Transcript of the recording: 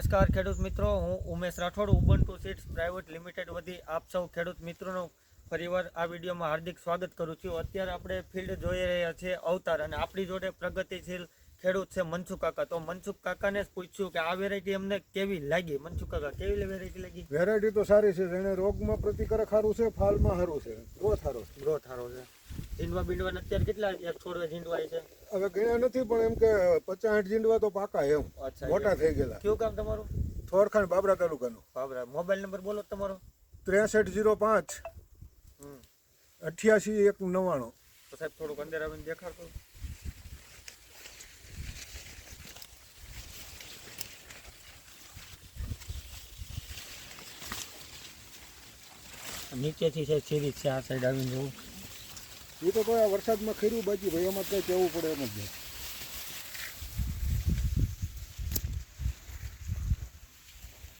નમસ્કાર ખેડૂત મિત્રો, હું Umesh Rathod Ubuntu seeds private limited વતી આપ સૌ ખેડૂત મિત્રોનું ફરીવાર આ વિડીયોમાં હાર્દિક સ્વાગત કરું છું। અત્યારે આપણે ફિલ્ડ જોઈ રહ્યા છીએ અવતાર, અને આપણી જોડે પ્રગતિશીલ ખેડૂત છે મનસુખ કાકા। તો મનસુખ કાકાને પૂછ્યું કે આ વેરાયટી અમને કેવી લાગી। મનસુખ કાકા, કેવી વેરાયટી લાગી? વેરાયટી તો સારી છે, એને રોગમાં પ્રતિકારક સારું છે, ફાલમાં સારું છે, ગ્રોથ સારો છે। ગ્રોથ સારો છે। ઝીંડવા બીંડવા અત્યારે કેટલા એક છોડવે ઝીંડવા છે? હવે ગણ્યા નથી, પણ એમ કે 50-60 જીંડવા તો પાકા એમ મોટા થઈ ગયેલા। કયું કામ તમારું? થોરખાન, બાબરા તાલુકાનું। બાબરા। મોબાઈલ નંબર બોલો તમારો। 6305 88 199। તો સાહેબ થોડુંક અંદર આવીને દેખાડતો। નીચેથી છે સીરીઝ છે, આ સાઈડ આવીને જોવું। એ તો કોઈ આ વરસાદમાં ખીરું બાજી ભાઈ, એમાં કઈ કહેવું પડે એમ જ નહીં।